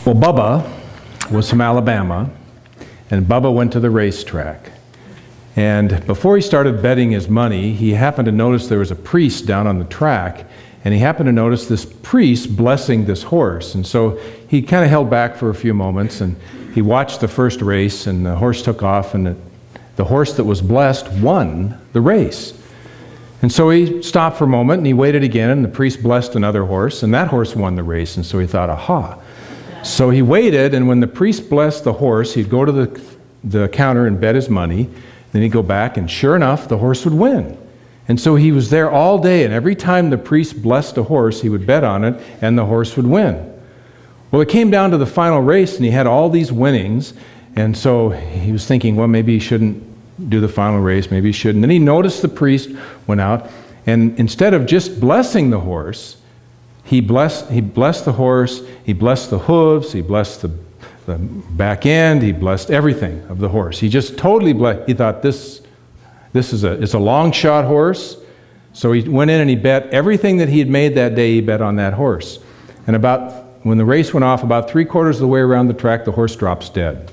Well, Bubba was from Alabama, and Bubba went to the racetrack. And before he started betting his money, he happened to notice there was a priest down on the track, and he happened to notice this priest blessing this horse. And so he kind of held back for a few moments, and he watched the first race, and the horse took off, and the horse that was blessed won the race. And so he stopped for a moment, and he waited again, and the priest blessed another horse, and that horse won the race. And so he thought, aha. So he waited, and when the priest blessed the horse, he'd go to the counter and bet his money. Then he'd go back, and sure enough, the horse would win. And so he was there all day, and every time the priest blessed a horse, he would bet on it, and the horse would win. Well, it came down to the final race, and he had all these winnings, and so he was thinking, well, maybe he shouldn't do the final race, maybe he shouldn't. Then he noticed the priest went out, and instead of just blessing the horse, he blessed the horse, he blessed the hooves, he blessed the back end, he blessed everything of the horse. He just totally blessed. He thought this is a long shot horse. So he went in and he bet everything that he had made that day, he bet on that horse. And when the race went off, about 3/4 of the way around the track, the horse drops dead.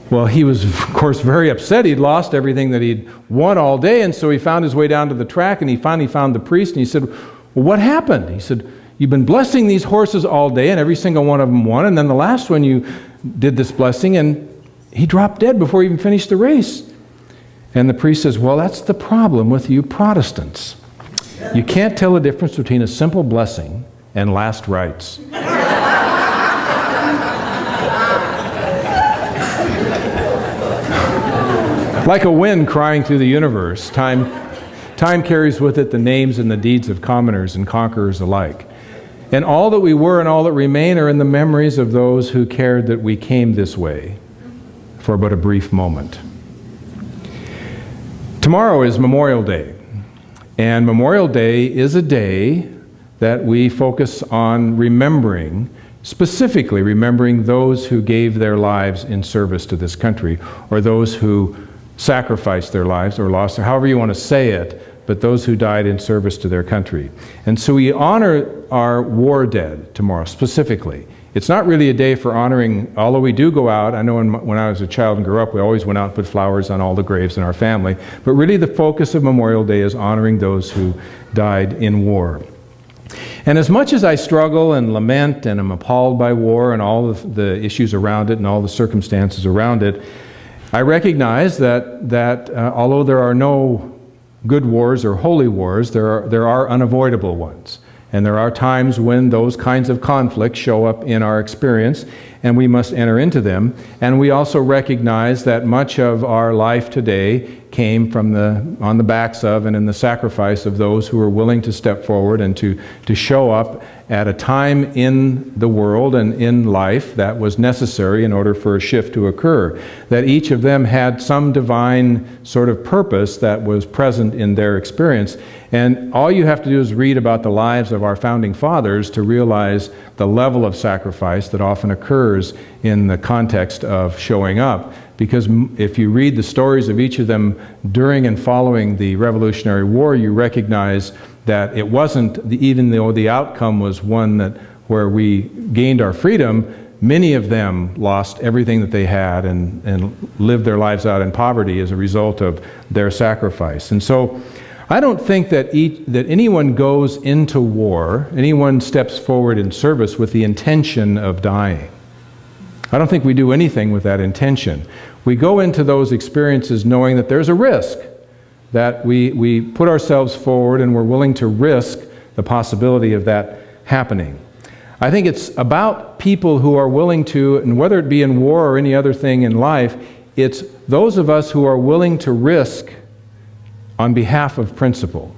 Well, he was, of course, very upset. He'd lost everything that he'd won all day, and so he found his way down to the track, and he finally found the priest, and he said, well, what happened? He said, you've been blessing these horses all day, and every single one of them won, and then the last one you did this blessing, and he dropped dead before he even finished the race. And the priest says, well, that's the problem with you Protestants. You can't tell the difference between a simple blessing and last rites. Like a wind crying through the universe, time carries with it the names and the deeds of commoners and conquerors alike. And all that we were and all that remain are in the memories of those who cared that we came this way for but a brief moment. Tomorrow is Memorial Day. And Memorial Day is a day that we focus on remembering, specifically remembering those who gave their lives in service to this country, or those who sacrificed their lives or lost their, however you want to say it, but those who died in service to their country. And so we honor our war dead tomorrow, specifically. It's not really a day for honoring, although we do go out. I know when I was a child and grew up, we always went out and put flowers on all the graves in our family. But really the focus of Memorial Day is honoring those who died in war. And as much as I struggle and lament and am appalled by war and all of the issues around it and all the circumstances around it, I recognize that although there are no good wars or holy wars, there are unavoidable ones. And there are times when those kinds of conflicts show up in our experience, and we must enter into them. And we also recognize that much of our life today came from on the backs of and in the sacrifice of those who were willing to step forward and to show up at a time in the world and in life that was necessary in order for a shift to occur. That each of them had some divine sort of purpose that was present in their experience. And all you have to do is read about the lives of our founding fathers to realize the level of sacrifice that often occurs in the context of showing up. Because if you read the stories of each of them during and following the Revolutionary War, you recognize that it wasn't, even though the outcome was one where we gained our freedom, many of them lost everything that they had and lived their lives out in poverty as a result of their sacrifice. And so I don't think that anyone goes into war, anyone steps forward in service with the intention of dying. I don't think we do anything with that intention. We go into those experiences knowing that there's a risk, that we put ourselves forward and we're willing to risk the possibility of that happening. I think it's about people who are willing to, and whether it be in war or any other thing in life, it's those of us who are willing to risk on behalf of principle.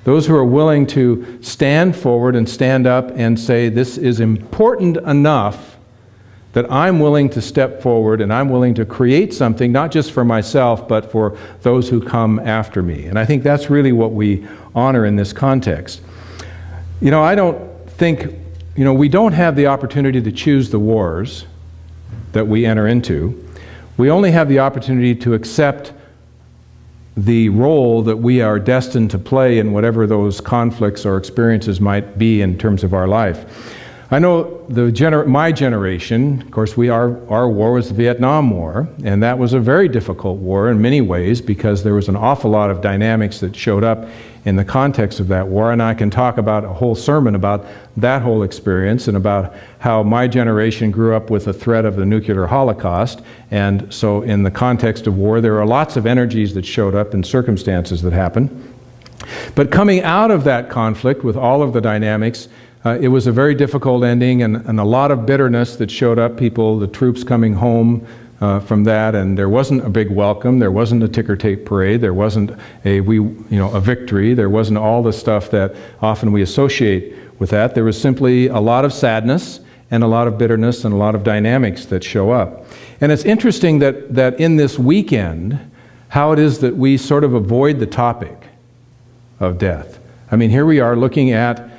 Those who are willing to stand forward and stand up and say, this is important enough that I'm willing to step forward and I'm willing to create something, not just for myself, but for those who come after me. And I think that's really what we honor in this context. I don't think, we don't have the opportunity to choose the wars that we enter into. We only have the opportunity to accept the role that we are destined to play in whatever those conflicts or experiences might be in terms of our life. I know my generation, of course, our war was the Vietnam War, and that was a very difficult war in many ways because there was an awful lot of dynamics that showed up in the context of that war, and I can talk about a whole sermon about that whole experience and about how my generation grew up with the threat of the nuclear holocaust, and so in the context of war, there are lots of energies that showed up and circumstances that happened. But coming out of that conflict with all of the dynamics, it was a very difficult ending and a lot of bitterness that showed up, the troops coming home from that, and there wasn't a big welcome, there wasn't a ticker tape parade, there wasn't a victory, there wasn't all the stuff that often we associate with that. There was simply a lot of sadness and a lot of bitterness and a lot of dynamics that show up. And it's interesting that in this weekend, how it is that we sort of avoid the topic of death. I mean, here we are looking at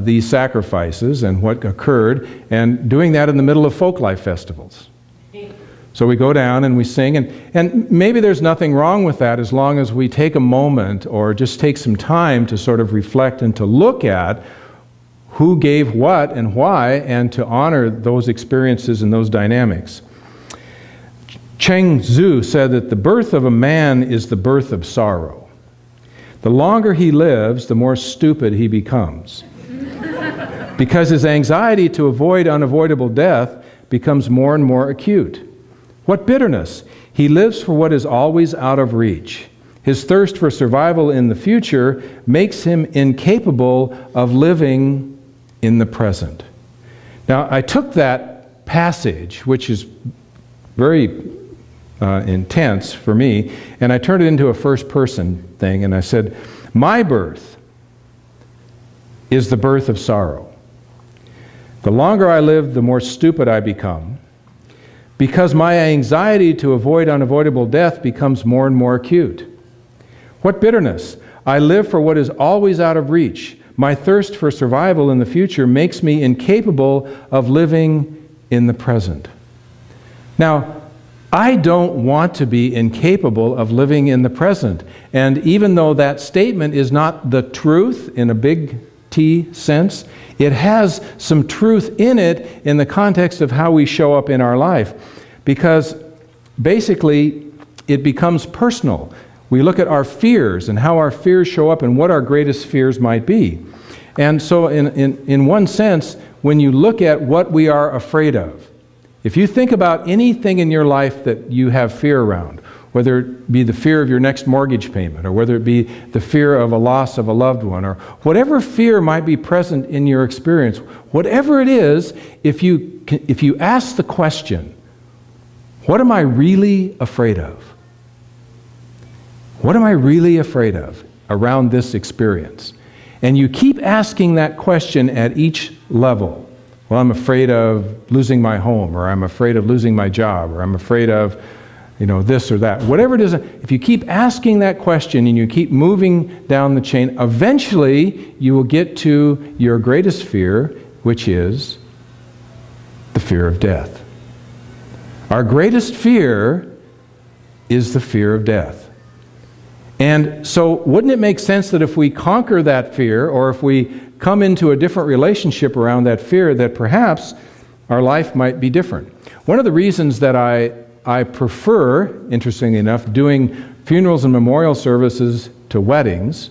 these sacrifices and what occurred, and doing that in the middle of folklife festivals. So we go down and we sing, and maybe there's nothing wrong with that as long as we take a moment or just take some time to sort of reflect and to look at who gave what and why, and to honor those experiences and those dynamics. Cheng Tzu said that the birth of a man is the birth of sorrow. The longer he lives, the more stupid he becomes. Because his anxiety to avoid unavoidable death becomes more and more acute. What bitterness! He lives for what is always out of reach. His thirst for survival in the future makes him incapable of living in the present. Now, I took that passage, which is very intense for me, and I turned it into a first-person thing, and I said, my birth is the birth of sorrow. The longer I live, the more stupid I become, because my anxiety to avoid unavoidable death becomes more and more acute. What bitterness! I live for what is always out of reach. My thirst for survival in the future makes me incapable of living in the present. Now, I don't want to be incapable of living in the present. And even though that statement is not the truth in a big T sense, it has some truth in it in the context of how we show up in our life. Because basically, it becomes personal. We look at our fears and how our fears show up and what our greatest fears might be. And so in one sense, when you look at what we are afraid of, if you think about anything in your life that you have fear around, whether it be the fear of your next mortgage payment, or whether it be the fear of a loss of a loved one, or whatever fear might be present in your experience, whatever it is, if you ask the question, what am I really afraid of? What am I really afraid of around this experience? And you keep asking that question at each level. Well, I'm afraid of losing my home, or I'm afraid of losing my job, or I'm afraid of, this or that. Whatever it is, if you keep asking that question and you keep moving down the chain, eventually you will get to your greatest fear, which is the fear of death. Our greatest fear is the fear of death. And so wouldn't it make sense that if we conquer that fear, or if we come into a different relationship around that fear, that perhaps our life might be different? One of the reasons that I prefer, interestingly enough, doing funerals and memorial services to weddings